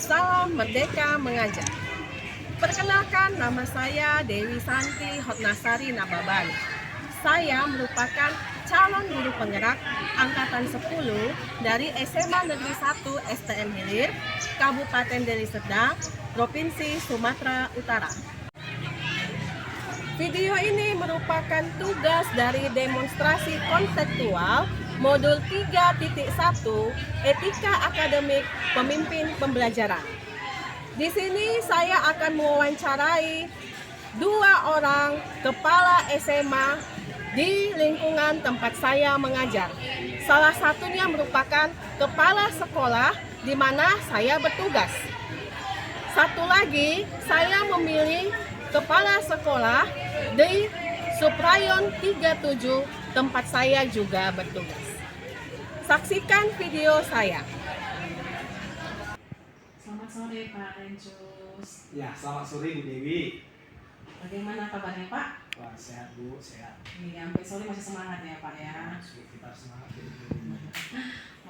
Salam Merdeka Mengajar. Perkenalkan, nama saya Dewi Santi Hotnasari Nababan. Saya merupakan calon guru penggerak angkatan 10 dari SMA Negeri 1 STM Hilir, Kabupaten Deli Serdang, Provinsi Sumatera Utara. Video ini merupakan tugas dari demonstrasi konseptual Modul 3.1 Etika Akademik Pemimpin Pembelajaran. Di sini saya akan mewawancarai 2 orang kepala SMA di lingkungan tempat saya mengajar. Salah satunya merupakan kepala sekolah di mana saya bertugas. Satu lagi, saya memilih kepala sekolah di Suprayon 37 tempat saya juga bertugas. Saksikan video saya. Selamat sore Pak Rencus. Ya, selamat sore Bu Dewi. Bagaimana kabarnya Pak? Wah, sehat Bu, sehat. Iya, sampai sore masih semangat ya Pak ya. Kita semangat Bu.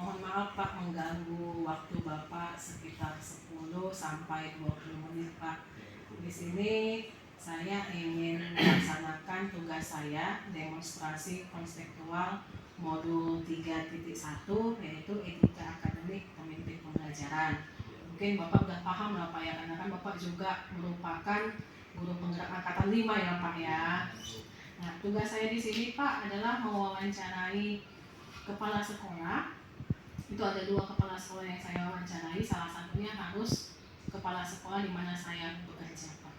Mohon maaf Pak mengganggu waktu Bapak sekitar 10 sampai 20 menit Pak. Di sini saya ingin melaksanakan tugas saya demonstrasi konseptual modul 3.1 yaitu etika akademik pemimpin pembelajaran. Mungkin Bapak sudah paham lah Pak ya, karena kan Bapak juga merupakan guru penggerak angkatan 5 ya Pak ya. Nah, tugas saya di sini Pak adalah mewawancarai kepala sekolah. Itu ada 2 kepala sekolah yang saya wawancarai, salah satunya harus kepala sekolah di mana saya bekerja Pak.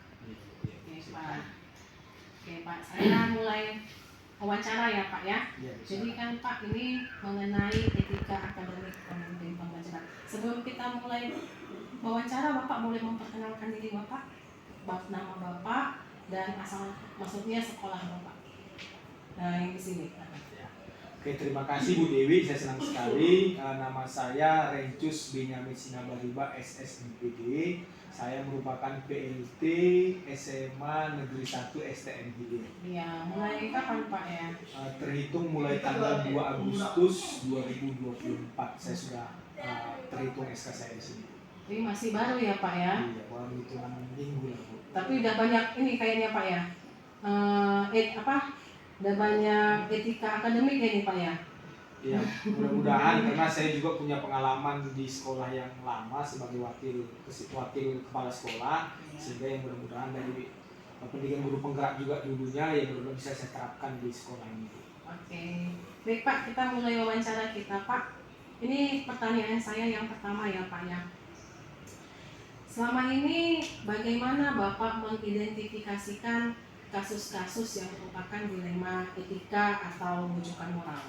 Oke Pak. Oke Pak, saya mulai wawancara ya Pak ya. Jadi kan Pak ini mengenai etika akademik pemimpin pembelajaran. Sebelum kita mulai wawancara, Bapak boleh memperkenalkan diri Bapak, nama Bapak dan asal maksudnya sekolah Bapak. Nah yang di sini. Oke, terima kasih Bu Dewi. Saya senang sekali. Nama saya Rencus Benyamin Sinabariba SSMPD. Saya merupakan PLT SMA Negeri 1 STM Hilir. Iya, mulai kapan Pak ya? Terhitung mulai tanggal 2 Agustus 2024. Saya sudah terhitung SK saya di sini. Ini masih baru ya Pak ya? Iya, kurang hitungan minggu lah Bu. Tapi udah banyak ini kayaknya Pak ya. Udah banyak etika akademik ya nih Pak ya. Ya, mudah-mudahan karena saya juga punya pengalaman di sekolah yang lama sebagai wakil kepala sekolah, sehingga yang mudah-mudahan dari pendidikan guru penggerak juga dulunya yang benar-benar bisa saya terapkan di sekolah ini. Oke, baik Pak, kita mulai wawancara kita Pak. Ini pertanyaan saya yang pertama ya Pak ya. Selama ini bagaimana Bapak mengidentifikasikan kasus-kasus yang merupakan dilema etika atau rujukan moral?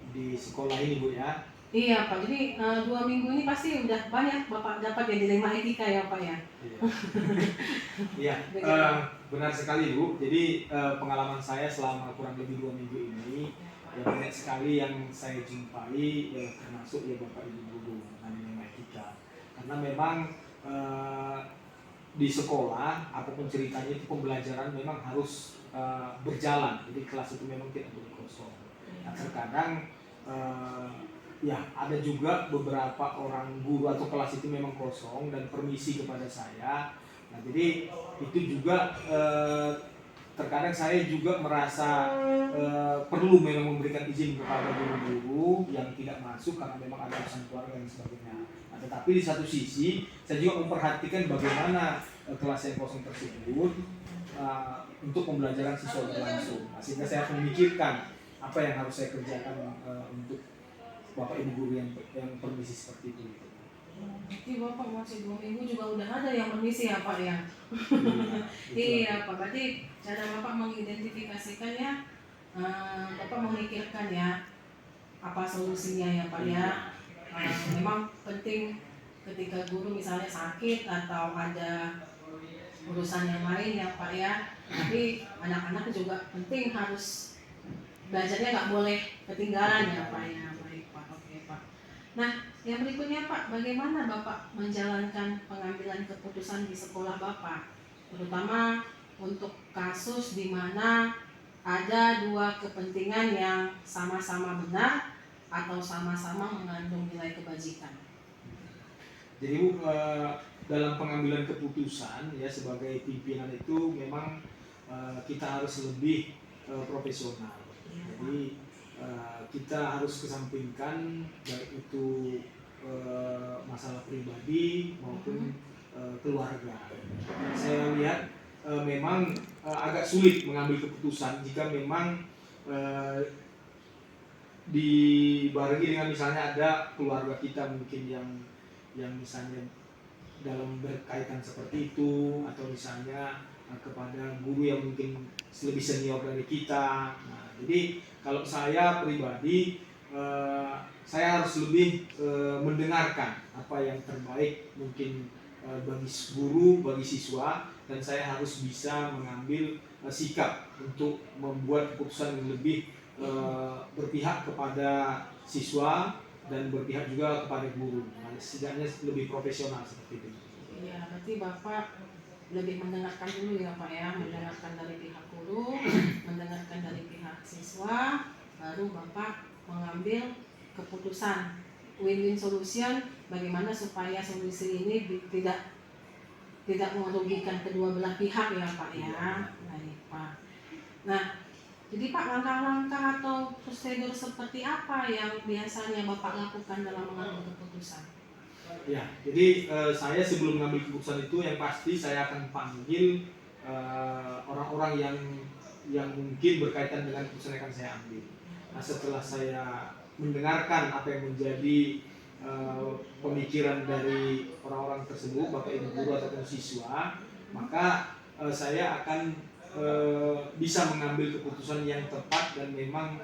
Di sekolah ini Bu ya. Iya Pak, jadi 2 minggu ini pasti udah banyak Bapak dapat ya dilema etika ya Pak ya. Iya, benar sekali Bu. Jadi pengalaman saya selama kurang lebih 2 minggu ini ya banyak sekali yang saya jumpai ya termasuk ya Bapak Ibu guru dilema etika. Karena memang di sekolah apapun ceritanya itu pembelajaran memang harus berjalan. Jadi kelas itu memang tidak boleh kosong. Nah, terkadang ya ada juga beberapa orang guru atau kelas itu memang kosong dan permisi kepada saya. Nah jadi itu juga terkadang saya juga merasa perlu memang memberikan izin kepada guru-guru yang tidak masuk karena memang ada urusan keluarga dan sebagainya. Nah, tetapi di satu sisi saya juga memperhatikan bagaimana kelas yang kosong tersebut untuk pembelajaran siswa berlangsung. Nah, sehingga saya memikirkan apa yang harus saya kerjakan untuk Bapak Ibu guru yang permisi seperti itu. Jadi Bapak masih 2 minggu juga udah ada yang permisi ya Pak ya? Iya Pak, berarti cara Bapak mengidentifikasikan ya, Bapak memikirkan ya apa solusinya ya Pak ya. Memang penting ketika guru misalnya sakit atau ada urusan yang lain ya Pak ya. Tapi anak-anak juga penting harus belajarnya nggak boleh ketinggalan ya Pak ya. Baik Pak, oke Pak. Nah yang berikutnya Pak, bagaimana Bapak menjalankan pengambilan keputusan di sekolah Bapak, terutama untuk kasus di mana ada 2 kepentingan yang sama-sama benar atau sama-sama mengandung nilai kebajikan? Jadi Bu, dalam pengambilan keputusan ya sebagai pimpinan itu memang kita harus lebih profesional. Jadi kita harus kesampingkan baik itu masalah pribadi maupun keluarga. Saya lihat memang agak sulit mengambil keputusan jika memang dibarengi dengan misalnya ada keluarga kita mungkin yang misalnya dalam berkaitan seperti itu, atau misalnya kepada guru yang mungkin lebih senior dari kita. Nah, jadi kalau saya pribadi saya harus lebih mendengarkan apa yang terbaik mungkin bagi guru, bagi siswa, dan saya harus bisa mengambil sikap untuk membuat keputusan yang lebih berpihak kepada siswa dan berpihak juga kepada guru. Nah, setidaknya lebih profesional seperti itu. Iya, berarti Bapak lebih mendengarkan dulu ya Pak ya, mendengarkan dari pihak guru, mendengarkan dari pihak siswa, baru Bapak mengambil keputusan win-win solution, bagaimana supaya solusi ini tidak merugikan kedua belah pihak ya Pak ya. Baik Pak. Nah, jadi Pak, langkah-langkah atau prosedur seperti apa yang biasanya Bapak lakukan dalam mengambil keputusan? Ya, jadi saya sebelum mengambil keputusan itu yang pasti saya akan panggil orang-orang yang mungkin berkaitan dengan keputusan yang akan saya ambil. Nah, setelah saya mendengarkan apa yang menjadi pemikiran dari orang-orang tersebut, bapak ibu guru ataupun siswa, maka saya akan bisa mengambil keputusan yang tepat dan memang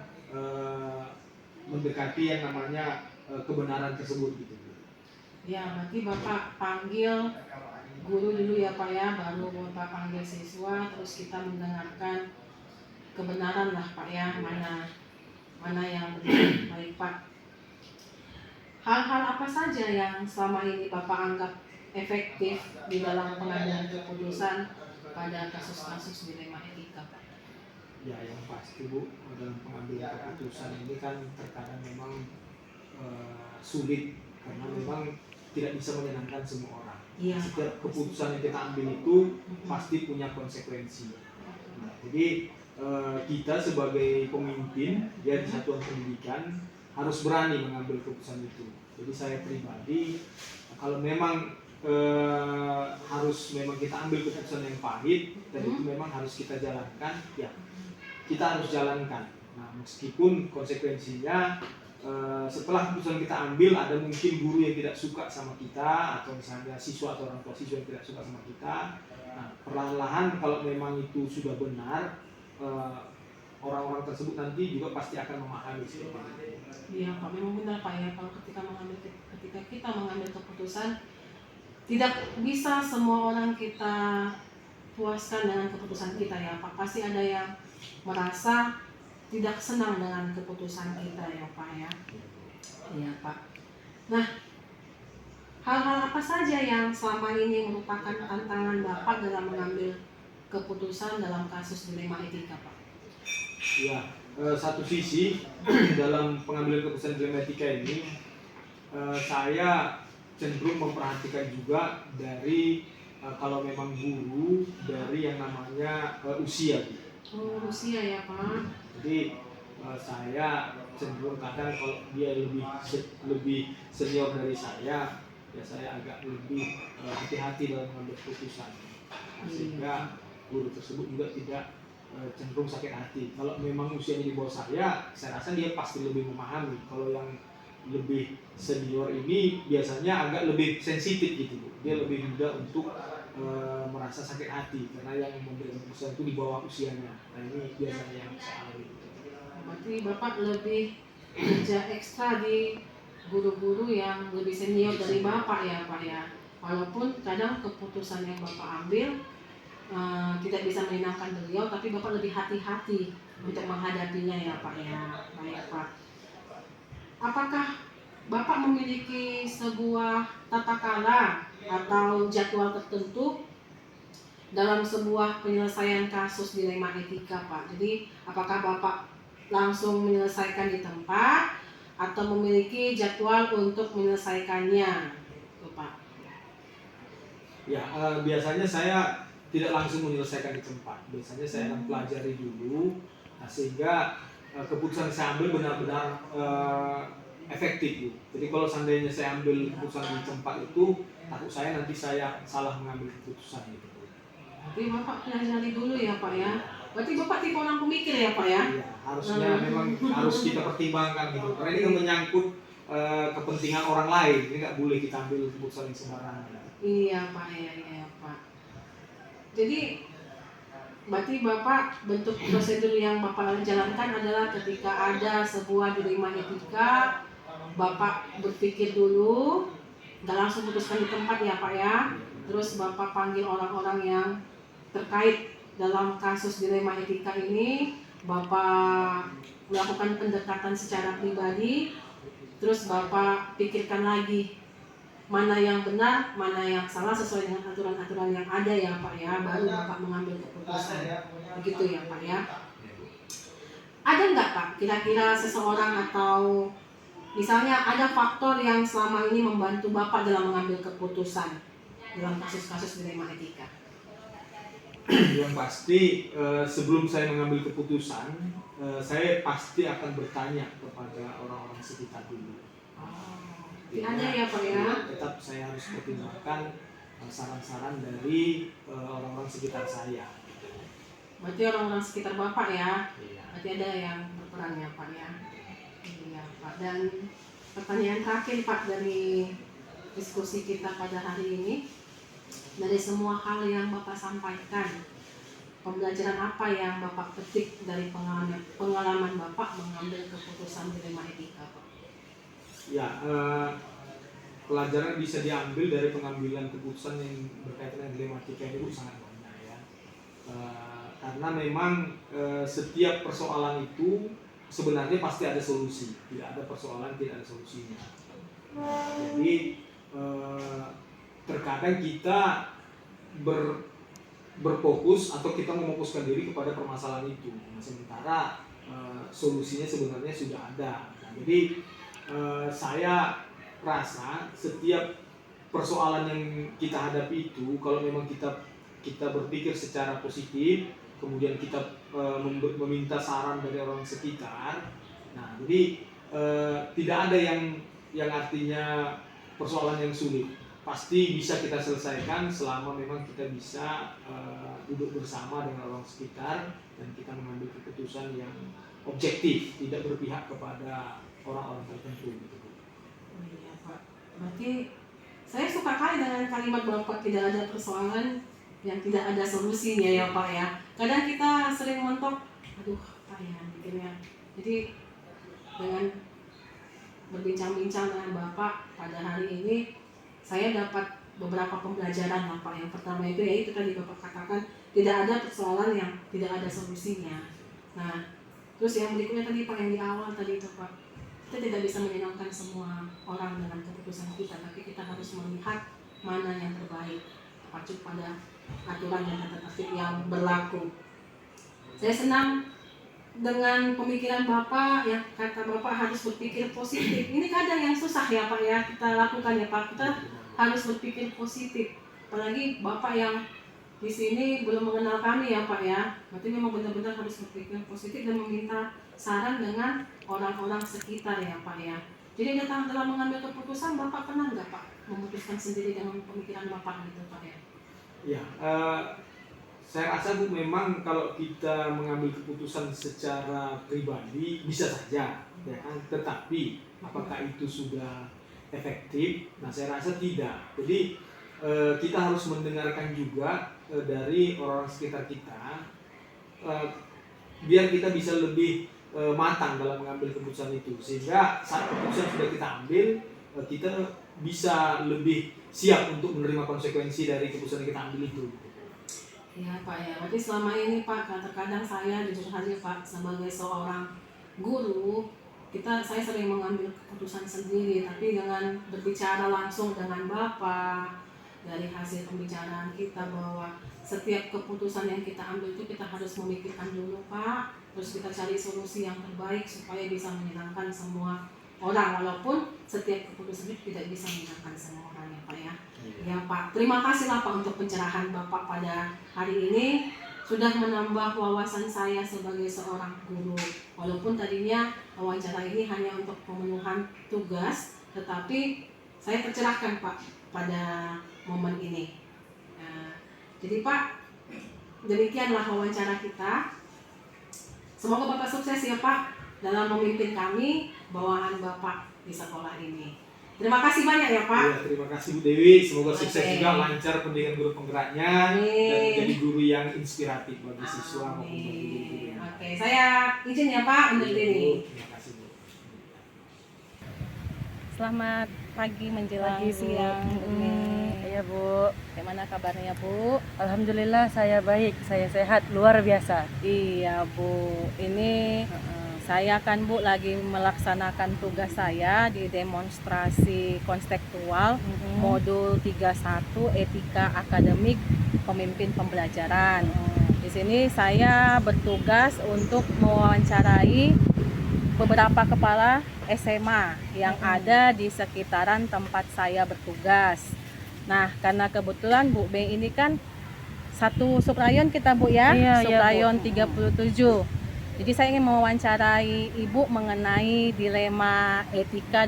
mendekati yang namanya kebenaran tersebut gitu. Ya, berarti Bapak panggil guru dulu ya Pak ya, baru Bapak panggil siswa, terus kita mendengarkan kebenaran lah Pak ya, mana yang benar. Baik Pak. Hal-hal apa saja yang selama ini Bapak anggap efektif di dalam pengambilan keputusan pada kasus-kasus dilema etika Pak? Ya, yang pasti Bu, dalam pengambilan keputusan ini kan terkadang memang sulit karena memang tidak bisa menyenangkan semua orang. Iya. Setiap keputusan yang kita ambil itu pasti punya konsekuensi. Nah, jadi kita sebagai pemimpin ya di satuan pendidikan harus berani mengambil keputusan itu. Jadi saya pribadi kalau memang harus memang kita ambil keputusan yang pahit dan itu memang harus kita jalankan, ya kita harus jalankan. Nah, meskipun konsekuensinya setelah keputusan kita ambil ada mungkin guru yang tidak suka sama kita, atau misalnya siswa atau orang tua siswa yang tidak suka sama kita. Nah, perlahan-lahan kalau memang itu sudah benar, orang-orang tersebut nanti juga pasti akan memahami seperti itu. Iya Pak, memang benar Pak ya, kalau ketika kita mengambil keputusan tidak bisa semua orang kita puaskan dengan keputusan kita ya Pak. Pasti ada yang merasa tidak senang dengan keputusan kita ya Pak ya. Iya Pak. Nah, hal-hal apa saja yang selama ini merupakan tantangan Bapak dalam mengambil keputusan dalam kasus dilema etika Pak? Ya, satu sisi dalam pengambilan keputusan dilema etika ini saya cenderung memperhatikan juga dari kalau memang guru dari yang namanya usia. Oh, usia ya Pak. Jadi saya cenderung kadang kalau dia lebih senior dari saya, ya saya agak lebih hati-hati dalam mengambil keputusan. Sehingga guru tersebut juga tidak cenderung sakit hati. Kalau memang usianya di bawah saya rasa dia pasti lebih memahami. Kalau yang lebih senior ini biasanya agak lebih sensitif gitu, Bu. Dia lebih mudah untuk merasa sakit hati karena yang memberikan keputusan itu di bawah usianya. Nah, ini biasanya yang saya alami. Berarti Bapak lebih kerja ekstra di guru-guru yang lebih senior dari Bapak ya Pak ya. Walaupun kadang keputusan yang Bapak ambil tidak bisa menyenangkan beliau, tapi Bapak lebih hati-hati untuk menghadapinya ya Pak ya. Baik Pak. Apakah Bapak memiliki sebuah tata cara atau jadwal tertentu dalam sebuah penyelesaian kasus dilema etika Pak? Jadi apakah Bapak langsung menyelesaikan di tempat atau memiliki jadwal untuk menyelesaikannya Pak? Ya, biasanya saya tidak langsung menyelesaikan di tempat. Biasanya saya akan pelajari dulu, nah, sehingga keputusan saya ambil benar-benar efektif. Bu. Jadi kalau seandainya saya ambil keputusan di tempat itu, takut saya nanti saya salah mengambil keputusan itu. Tapi Bapak pelajari dulu ya Pak ya. Berarti Bapak tipe orang pemikir ya Pak ya? Iya, harusnya memang harus kita pertimbangkan gitu. Karena ini kan menyangkut kepentingan orang lain, ini nggak boleh kita ambil keputusan yang sembarangan. Iya Pak, iya Pak. Jadi berarti Bapak bentuk prosedur yang Bapak jalankan adalah ketika ada sebuah dilema etika, Bapak berpikir dulu, nggak langsung putuskan di tempat ya Pak ya. Terus Bapak panggil orang-orang yang terkait dalam kasus dilema etika ini, Bapak melakukan pendekatan secara pribadi, terus Bapak pikirkan lagi mana yang benar, mana yang salah sesuai dengan aturan-aturan yang ada ya Pak ya, baru Bapak mengambil keputusan. Begitu ya Pak ya. Ada nggak Pak kira-kira seseorang atau misalnya ada faktor yang selama ini membantu Bapak dalam mengambil keputusan dalam kasus-kasus dilema etika? Yang pasti sebelum saya mengambil keputusan, saya pasti akan bertanya kepada orang-orang sekitar dulu. Ada ya Pak ya. Tetap saya harus pertimbangkan saran-saran dari orang-orang sekitar saya. Berarti orang-orang sekitar Bapak ya. Iya. Berarti ada yang berperan ya Pak ya. Iya Pak. Dan pertanyaan terakhir Pak dari diskusi kita pada hari ini, dari semua hal yang Bapak sampaikan, pembelajaran apa yang Bapak petik dari pengalaman Bapak mengambil keputusan dilema etika Pak? Ya, pelajaran bisa diambil dari pengambilan keputusan yang berkaitan dengan dilema etika itu sangat banyak ya. Karena memang setiap persoalan itu sebenarnya pasti ada solusi, tidak ada persoalan tidak ada solusinya. Jadi terkadang kita berfokus atau kita memfokuskan diri kepada permasalahan itu, sementara solusinya sebenarnya sudah ada. Nah, jadi saya rasa setiap persoalan yang kita hadapi itu, kalau memang kita berpikir secara positif, kemudian kita meminta saran dari orang sekitar, nah jadi tidak ada yang artinya persoalan yang sulit, pasti bisa kita selesaikan selama memang kita bisa duduk bersama dengan orang sekitar dan kita mengambil keputusan yang objektif, tidak berpihak kepada orang-orang tertentu gitu. Oh iya Pak. Berarti saya suka kali dengan kalimat Bapak, tidak ada persoalan yang tidak ada solusinya ya Pak ya. Kadang kita sering mentok, aduh apa ya mikirnya. Jadi dengan berbincang-bincang dengan Bapak pada hari ini, saya dapat beberapa pembelajaran lah Pak. Yang pertama itu yaitu tadi Bapak katakan tidak ada persoalan yang tidak ada solusinya. Nah, terus yang berikutnya tadi Pak yang di awal tadi itu Pak, kita tidak bisa menyenangkan semua orang dengan keputusan kita, tapi kita harus melihat mana yang terbaik, terpacu pada aturan dan tata tertib yang berlaku. Saya senang dengan pemikiran Bapak yang kata Bapak harus berpikir positif. Ini kadang yang susah ya Pak ya kita lakukan ya Pak. Kita harus berpikir positif. Apalagi Bapak yang di sini belum mengenal kami ya Pak ya. Berarti memang benar-benar harus berpikir positif dan meminta saran dengan orang-orang sekitar ya Pak ya. Jadi dalam mengambil keputusan Bapak pernah nggak Pak memutuskan sendiri dengan pemikiran Bapak gitu Pak ya? Ya, saya rasa Bu memang kalau kita mengambil keputusan secara pribadi bisa saja, ya kan. Tetapi apakah itu sudah efektif? Nah, saya rasa tidak. Jadi kita harus mendengarkan juga dari orang sekitar kita, biar kita bisa lebih matang dalam mengambil keputusan itu, sehingga saat keputusan sudah kita ambil, kita bisa lebih siap untuk menerima konsekuensi dari keputusan yang kita ambil itu. Ya Pak ya, berarti selama ini Pak, terkadang saya jujur saja Pak, sebagai seorang guru, saya sering mengambil keputusan sendiri, tapi dengan berbicara langsung dengan Bapak, dari hasil pembicaraan kita bahwa setiap keputusan yang kita ambil itu kita harus memikirkan dulu Pak, terus kita cari solusi yang terbaik supaya bisa menyenangkan semua orang, walaupun setiap keputusan itu tidak bisa menyenangkan semua orang ya Pak ya. Ya Pak, terima kasih lah Pak untuk pencerahan Bapak pada hari ini. Sudah menambah wawasan saya sebagai seorang guru. Walaupun tadinya wawancara ini hanya untuk pemenuhan tugas, tetapi saya tercerahkan Pak pada momen ini. Nah, jadi Pak, demikianlah wawancara kita. Semoga Bapak sukses ya Pak dalam memimpin kami, bawahan Bapak di sekolah ini. Terima kasih banyak ya Pak. Ya, terima kasih Bu Dewi. Semoga sukses Oke. juga, lancar pendidikan guru penggeraknya dan Amin. menjadi guru yang inspiratif bagi siswa maupun bagi Amin. guru-guru. Oke, saya izin ya Pak undur diri. Terima kasih Bu. Selamat pagi menjelang Pagi, Bu. siang. Iya Bu, Bagaimana kabarnya Bu? alhamdulillah saya baik, saya sehat luar biasa. Iya Bu, ini saya kan Bu lagi melaksanakan tugas saya di demonstrasi konstekstual modul 31 etika akademik pemimpin pembelajaran. Di sini saya bertugas untuk mewawancarai beberapa kepala SMA yang ada di sekitaran tempat saya bertugas. Nah, karena kebetulan Bu B ini kan satu subrayon kita Bu ya, Iya, subrayon Bu. 37. Jadi saya ingin mewawancarai Ibu mengenai dilema etika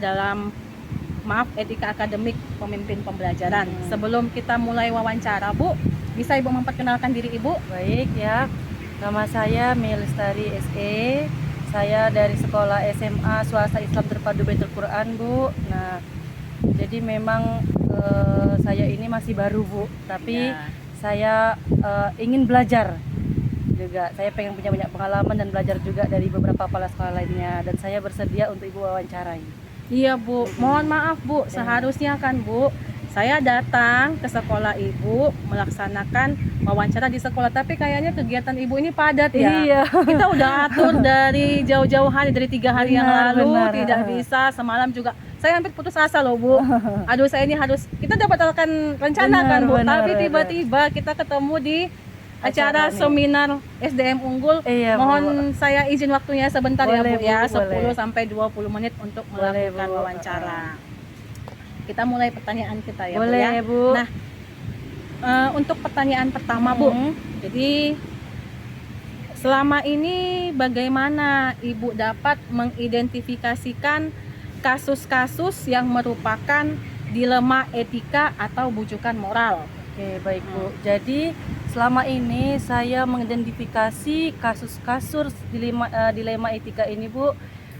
etika akademik pemimpin pembelajaran. Sebelum kita mulai wawancara Bu, bisa Ibu memperkenalkan diri Ibu? Baik ya, nama saya Melestari SE, saya dari sekolah SMA Swasta Islam Terpadu Baitul Quran Bu. Nah, jadi memang saya ini masih baru Bu, tapi Ya. saya ingin belajar juga. Saya pengen punya banyak pengalaman dan belajar juga dari beberapa kepala sekolah lainnya, dan saya bersedia untuk Ibu wawancarai. Iya Bu, mohon maaf Bu, seharusnya kan Bu saya datang ke sekolah Ibu melaksanakan wawancara di sekolah, tapi kayaknya kegiatan Ibu ini padat ya. Iya. Kita udah atur dari jauh-jauh hari, dari 3 hari yang Benar, lalu, benar. tidak bisa, semalam juga. Saya hampir putus asa loh Bu. Aduh, saya ini harus, kita dapat rencana Benar, kan Bu, benar, tapi benar. tiba-tiba kita ketemu di acara Acara nih. seminar SDM Unggul. Iya, Bu. Mohon saya izin waktunya sebentar ya Boleh, Bu ya, Bu, 10 boleh. sampai 20 menit untuk Boleh, melakukan Bu. wawancara. Kita mulai pertanyaan kita ya Boleh Bu ya. Bu. Nah, untuk pertanyaan pertama Bu. Jadi selama ini bagaimana Ibu dapat mengidentifikasikan kasus-kasus yang merupakan dilema etika atau bujukan moral? Oke, baik Bu. Jadi selama ini saya mengidentifikasi kasus-kasus dilema etika ini Bu.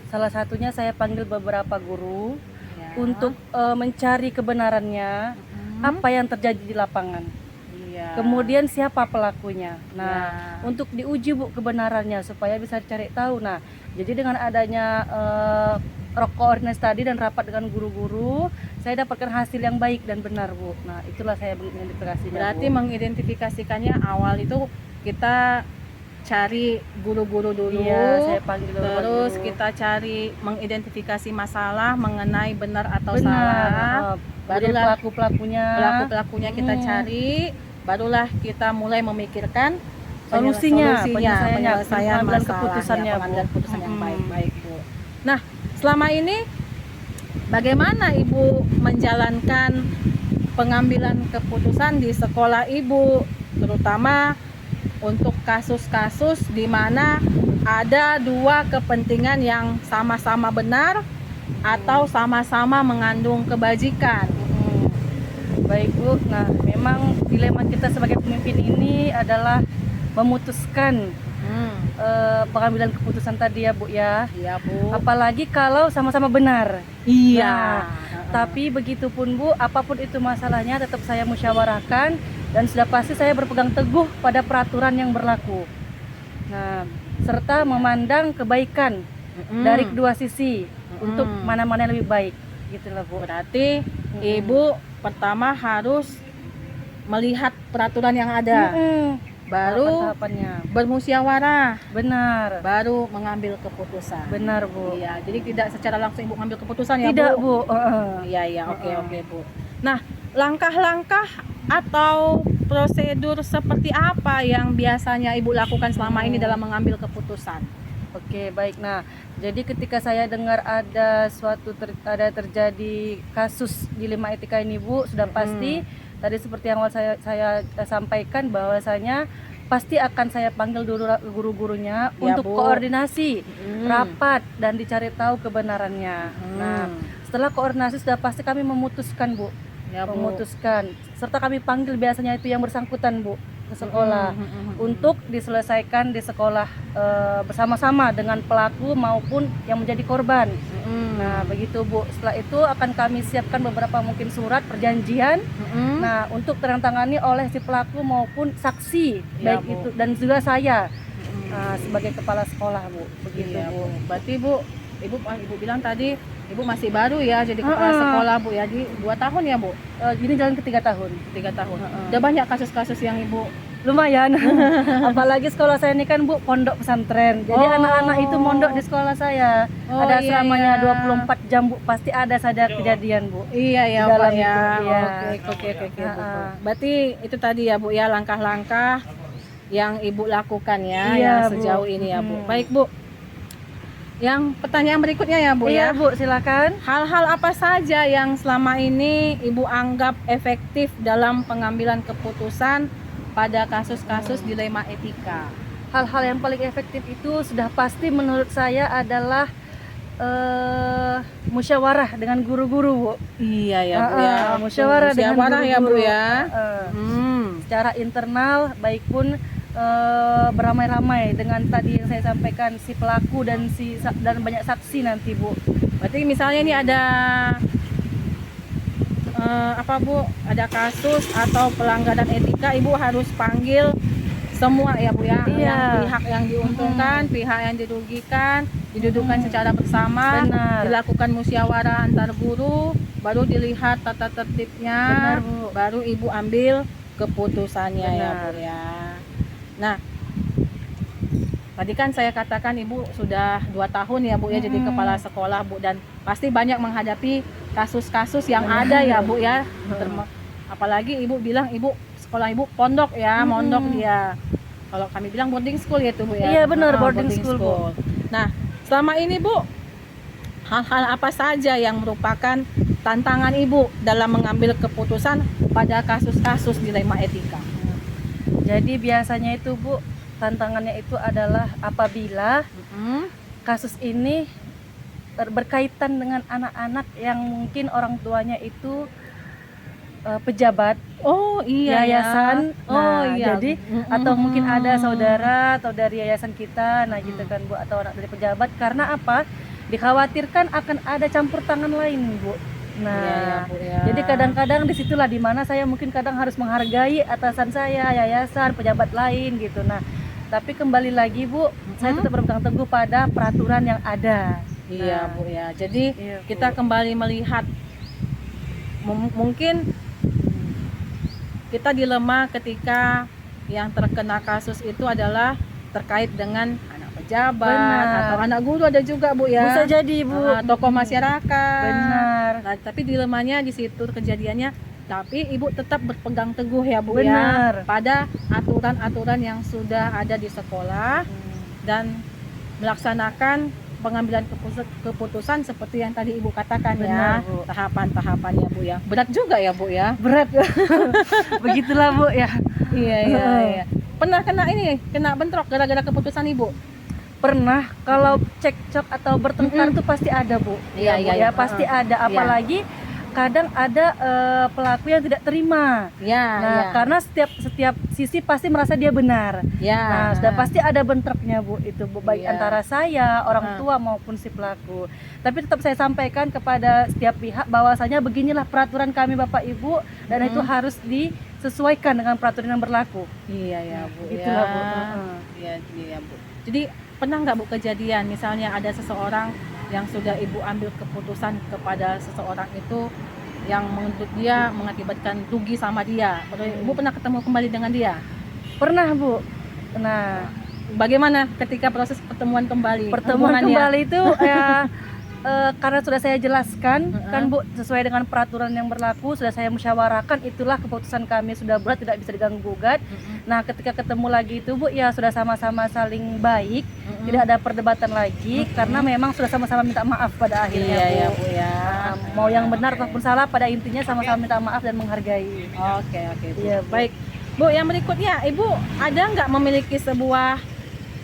Salah satunya saya panggil beberapa guru Ya. untuk mencari kebenarannya, apa yang terjadi di lapangan. Iya. Kemudian siapa pelakunya. Nah, Ya. untuk diuji Bu kebenarannya supaya bisa dicari tahu. Nah, jadi dengan adanya koordinasi tadi dan rapat dengan guru-guru, saya dapatkan hasil yang baik dan benar Bu. Nah, itulah saya mengidentifikasinya. Berarti Bu. mengidentifikasikannya awal itu kita cari guru-guru dulu. Iya, saya panggil beberapa Terus guru. kita cari mengidentifikasi masalah mengenai benar atau benar. salah. Barulah Barulah pelaku-pelakunya. pelaku-pelakunya kita cari, barulah kita mulai memikirkan Solusinya, penyelesaian pengambilan masalah, keputusannya, Bu. pengambilan keputusan yang Mm-mm. baik-baik Bu. Nah, selama ini bagaimana Ibu menjalankan pengambilan keputusan di sekolah Ibu, terutama untuk kasus-kasus di mana ada dua kepentingan yang sama-sama benar atau sama-sama mengandung kebajikan? Baik Bu, nah memang dilema kita sebagai pemimpin ini adalah memutuskan pengambilan keputusan tadi ya Bu ya. Iya Bu. Apalagi kalau sama-sama benar. Iya. Tapi begitupun Bu, apapun itu masalahnya tetap saya musyawarahkan dan sudah pasti saya berpegang teguh pada peraturan yang berlaku. Nah, serta memandang kebaikan dari kedua sisi untuk mana-mana yang lebih baik. Gitulah Bu. Berarti Ibu pertama harus melihat peraturan yang ada, baru tahapannya. bermusyawarah, Benar. baru mengambil keputusan. Benar Bu. Iya, jadi tidak secara langsung Ibu mengambil keputusan ya Tidak Bu? Bu. Iya, iya, oke Bu. Nah, langkah-langkah atau prosedur seperti apa yang biasanya Ibu lakukan selama ini dalam mengambil keputusan? Oke, baik. Nah, jadi ketika saya dengar ada terjadi kasus dilema etika ini Bu, sudah pasti tadi seperti yang awal saya sampaikan bahwasanya pasti akan saya panggil dulu guru-gurunya Ya, untuk Bu. koordinasi rapat dan dicari tahu kebenarannya. Nah, setelah koordinasi sudah pasti kami memutuskan, Bu. Ya, Bu. Memutuskan serta kami panggil biasanya itu yang bersangkutan, Bu, ke sekolah untuk diselesaikan di sekolah bersama-sama dengan pelaku maupun yang menjadi korban. Nah, begitu, Bu. Setelah itu akan kami siapkan beberapa mungkin surat perjanjian. Nah, untuk tertangani oleh si pelaku maupun saksi, Ya, baik Bu. itu dan juga saya sebagai kepala sekolah, Bu. Begitu, Iya, Bu. Bu. Berarti Ibu bilang tadi Ibu masih baru ya jadi kepala sekolah, Bu, ya, di 2 tahun ya, Bu? Ini jalan ke 3 tahun. 3 tahun. Udah banyak kasus-kasus yang Ibu. Lumayan. Apalagi sekolah saya ini kan, Bu, pondok pesantren. Jadi Oh. anak-anak itu mondok di sekolah saya. Oh, Ada iya, selamanya iya. 24 jam, Bu. Pasti ada saja kejadian, Bu. Iya ya, Di dalam Pak ya. itu, iya. Oke, Bu. Ah. Berarti itu tadi ya, Bu, ya, langkah-langkah yang Ibu lakukan ya, Iya, yang Bu. sejauh ini ya, Bu. Baik, Bu. Yang pertanyaan berikutnya ya, Bu, Iya, ya. Bu, silakan. Hal-hal apa saja yang selama ini Ibu anggap efektif dalam pengambilan keputusan pada kasus-kasus dilema etika? Hal-hal yang paling efektif itu sudah pasti menurut saya adalah musyawarah dengan guru-guru, Bu. Iya ya, Bu, ya. Musyawarah dengan Musyawarah ya, Bu, guru-guru. ya. Eh, secara internal baik pun beramai-ramai dengan tadi yang saya sampaikan si pelaku dan dan banyak saksi nanti, Bu. Berarti misalnya ini ada apa, Bu? Ada kasus atau pelanggaran etika, Ibu harus panggil semua ya, Bu, ya. Iya. Yang pihak yang diuntungkan, pihak yang dirugikan, didudukkan secara bersama, Benar. dilakukan musyawarah antar guru, baru dilihat tata tertibnya, Benar, Bu. baru Ibu ambil keputusannya ya, Benar. Bu, ya. Nah, tadi kan saya katakan Ibu sudah 2 tahun ya, Bu, ya, jadi kepala sekolah, Bu, dan pasti banyak menghadapi kasus-kasus yang ada ya, Bu, ya. Apalagi Ibu bilang sekolah Ibu pondok ya, mondok dia. Kalau kami bilang boarding school ya, itu, Bu, ya. Iya, benar, boarding school, Bu. Nah, selama ini, Bu, hal-hal apa saja yang merupakan tantangan Ibu dalam mengambil keputusan pada kasus-kasus dilema etika? Jadi biasanya itu, Bu, tantangannya itu adalah apabila kasus ini berkaitan dengan anak-anak yang mungkin orang tuanya itu pejabat Oh iya, yayasan. ya. Oh Nah, iya. jadi atau mungkin ada saudara atau dari yayasan kita, nah gitu kan, Bu, atau anak dari pejabat, karena apa? Dikhawatirkan akan ada campur tangan lain, Bu. Nah, Iya, ya, Bu, ya. jadi kadang-kadang disitulah dimana saya mungkin kadang harus menghargai atasan saya, yayasan, pejabat lain gitu. Nah, tapi kembali lagi, Bu, saya tetap berpegang teguh pada peraturan yang ada. Iya, Nah, Bu, ya. Jadi iya, Bu. kita kembali melihat mungkin kita dilema ketika yang terkena kasus itu adalah terkait dengan anak pejabat Benar. atau anak guru, ada juga, Bu, ya. Bisa jadi, Bu. Tokoh masyarakat. Benar. Nah, tapi dilemanya di situ kejadiannya, tapi Ibu tetap berpegang teguh ya, Bu, Benar. ya, pada aturan-aturan yang sudah ada di sekolah dan melaksanakan pengambilan keputusan seperti yang tadi Ibu katakan. Benar, ya, Bu. tahapan-tahapannya, Bu, ya. Berat juga ya, Bu, ya. Berat. Begitulah, Bu, ya. Iya. Pernah kena bentrok gara-gara keputusan Ibu? Pernah, kalau cekcok atau bertengkar itu pasti ada, Bu. Iya, Bu, iya, ya, iya. pasti ada. Apalagi kadang ada pelaku yang tidak terima. Ya, Nah, karena setiap sisi pasti merasa dia benar. ya. Nah, sudah pasti ada bentroknya, Bu, itu, Bu, baik Iya. antara saya, orang tua maupun si pelaku. Tapi tetap saya sampaikan kepada setiap pihak bahwasanya beginilah peraturan kami, Bapak Ibu, dan itu harus disesuaikan dengan peraturan yang berlaku. Iya ya, Bu. Itulah, Bu. Iya, Bu. Jadi pernah nggak, Bu, kejadian misalnya ada seseorang yang sudah Ibu ambil keputusan kepada seseorang itu yang menurut dia mengakibatkan rugi sama dia. Ibu pernah ketemu kembali dengan dia? Pernah, Bu. Nah, Bagaimana ketika proses pertemuan kembali? pertemuan hubungannya? kembali itu ya karena sudah saya jelaskan kan Bu, sesuai dengan peraturan yang berlaku, sudah saya musyawarahkan, itulah keputusan kami sudah bulat, tidak bisa diganggu gugat. Nah ketika ketemu lagi itu Bu, ya sudah sama-sama saling baik, tidak ada perdebatan lagi, karena memang sudah sama-sama minta maaf pada akhirnya Iya Bu. ya Bu ya. Mau yang benar ataupun salah, pada intinya sama-sama minta maaf dan menghargai. Oke Bu. Iya, Bu. Baik Bu, yang berikutnya Ibu ada nggak memiliki sebuah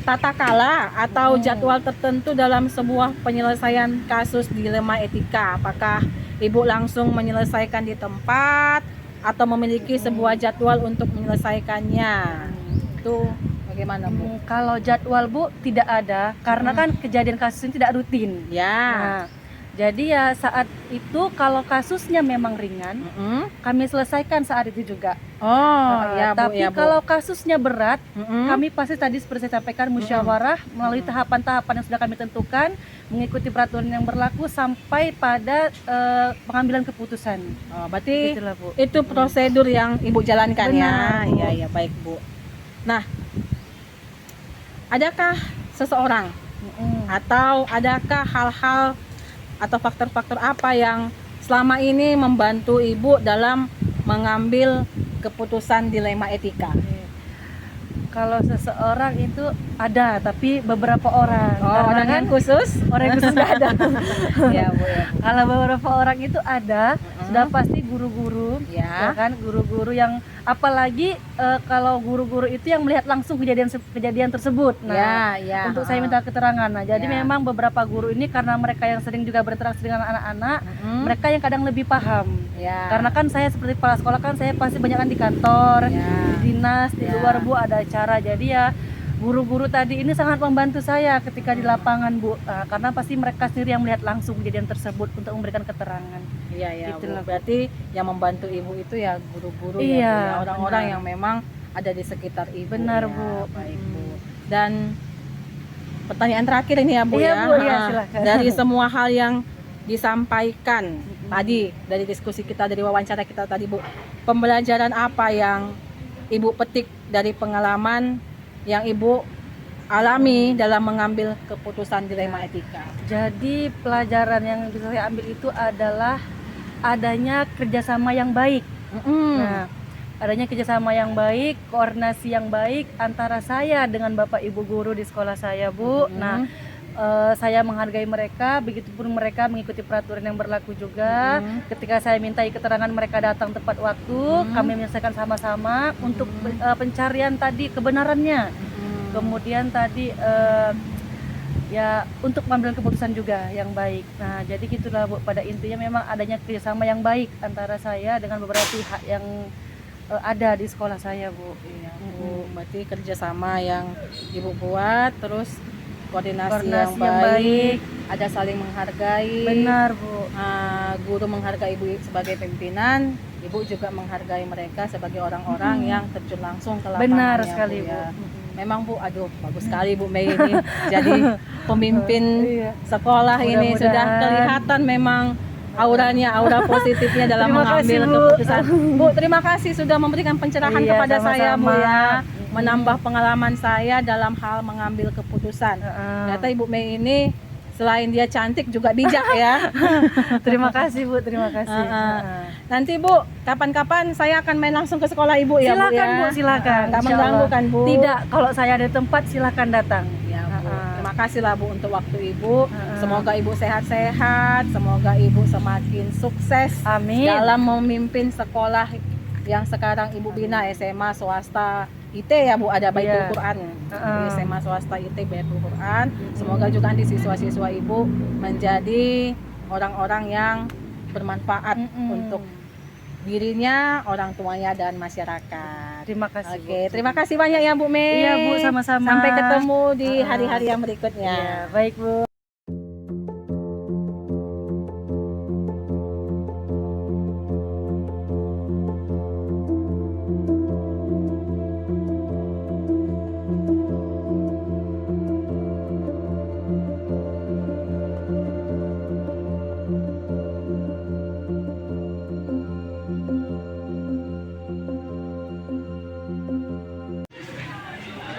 tata kala atau jadwal tertentu dalam sebuah penyelesaian kasus dilema etika? Apakah Ibu langsung menyelesaikan di tempat atau memiliki sebuah jadwal untuk menyelesaikannya? Itu bagaimana Bu? Kalau jadwal Bu tidak ada, karena kan kejadian kasus ini tidak rutin. Ya. Nah, jadi ya saat itu kalau kasusnya memang ringan, kami selesaikan saat itu juga. Oh ya Bu, Tapi ya Bu. kalau kasusnya berat, kami pasti tadi seperti saya sampaikan musyawarah melalui tahapan-tahapan yang sudah kami tentukan, mengikuti peraturan yang berlaku sampai pada pengambilan keputusan. Oh, berarti Itulah Bu. itu prosedur yang Ibu jalankan Benar, Bu. ya. Iya baik Bu. Nah, adakah seseorang atau adakah hal-hal atau faktor-faktor apa yang selama ini membantu Ibu dalam mengambil keputusan dilema etika? Kalau seseorang itu ada, tapi beberapa orang. Oh, Karena orang kan yang khusus? orang yang khusus nggak ada. Ya Bu ya. Kalau beberapa orang itu ada, sudah pasti guru-guru, Ya. ya kan, guru-guru yang apalagi kalau guru-guru itu yang melihat langsung kejadian tersebut. Nah, Ya. untuk saya minta keterangan. Nah, jadi Ya. memang beberapa guru ini karena mereka yang sering juga berinteraksi dengan anak-anak, mereka yang kadang lebih paham. Ya. Karena kan saya seperti kepala sekolah kan saya pasti banyak kan di kantor, Ya. di dinas, di Ya. luar Bu ada acara. Jadi ya guru-guru tadi ini sangat membantu saya ketika di lapangan Bu, karena pasti mereka sendiri yang melihat langsung kejadian tersebut untuk memberikan keterangan. Iya ya Gitu Bu. lah, Bu. Berarti yang membantu Ibu itu ya guru-guru Iya, ya Bu, ya. Orang-orang benar. yang memang ada di sekitar Ibu. Benar, ya. Bu. Baik Bu. Dan pertanyaan terakhir ini ya Bu Iya, ya. Bu, iya, silakan. Dari semua hal yang disampaikan tadi, dari diskusi kita, dari wawancara kita tadi Bu, pembelajaran apa yang Ibu petik dari pengalaman yang Ibu alami dalam mengambil keputusan dilema etika? Jadi pelajaran yang bisa saya ambil itu adalah adanya kerjasama yang baik. Nah, adanya kerjasama yang baik, koordinasi yang baik antara saya dengan Bapak Ibu guru di sekolah saya, Bu. Nah, saya menghargai mereka, begitupun mereka mengikuti peraturan yang berlaku juga. Ketika saya mintai keterangan, mereka datang tepat waktu, kami menyelesaikan sama-sama untuk pencarian tadi kebenarannya. Kemudian tadi ya untuk mengambil keputusan juga yang baik. Nah, jadi gitulah Bu, pada intinya memang adanya kerjasama yang baik antara saya dengan beberapa pihak yang ada di sekolah saya Bu. Iya Bu, berarti kerjasama yang Ibu buat, terus koordinasi yang baik, ada saling menghargai. Benar Bu. Guru menghargai Ibu sebagai pimpinan, Ibu juga menghargai mereka sebagai orang-orang yang terjun langsung ke lapangan. Benar ya, sekali Bu. Bu. Ya. Memang Bu, aduh bagus sekali Bu Mei ini jadi pemimpin Iya. sekolah ini, Mudah-mudahan. sudah kelihatan memang auranya, aura positifnya dalam Terima mengambil kasih, Bu. keputusan. Bu, terima kasih sudah memberikan pencerahan Iya, kepada saya Bu sama-sama. ya, menambah pengalaman saya dalam hal mengambil keputusan. Ternyata Ibu Mei ini selain dia cantik juga bijak ya. Terima kasih Bu, terima kasih. Nanti Bu, kapan-kapan saya akan main langsung ke sekolah Ibu ya Bu Silakan ya. Bu, silakan. Nggak Insya mengganggu Allah. kan Bu? Tidak, kalau saya ada di tempat silakan datang. Ya Bu. Ah. Terima kasih lah Bu untuk waktu Ibu. Semoga Ibu sehat-sehat, semoga Ibu semakin sukses Amin. dalam memimpin sekolah yang sekarang Ibu bina, SMA swasta IT ya Bu, ada Baitul Iya. Quran. Di SMA swasta IT Baitul Quran. Semoga juga nanti siswa-siswa Ibu menjadi orang-orang yang bermanfaat untuk dirinya, orang tuanya dan masyarakat. Terima kasih Bu. Oke, terima kasih banyak ya Bu Mei. Iya Bu, sama-sama. Sampai ketemu di hari-hari yang berikutnya. Iya, baik Bu.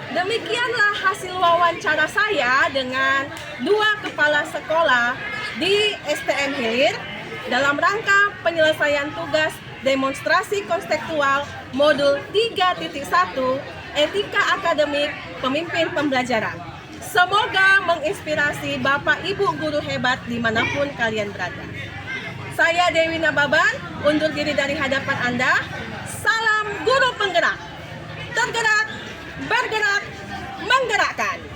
Demikianlah hasil wawancara saya dengan dua kepala sekolah di STM Hilir dalam rangka penyelesaian tugas demonstrasi konseptual modul 3.1 Etika Akademik Pemimpin Pembelajaran. Semoga menginspirasi Bapak Ibu guru hebat dimanapun kalian berada. Saya Dewi Nababan, undur diri dari hadapan Anda. Salam guru penggerak. Tergerak, bergerak, menggerakkan.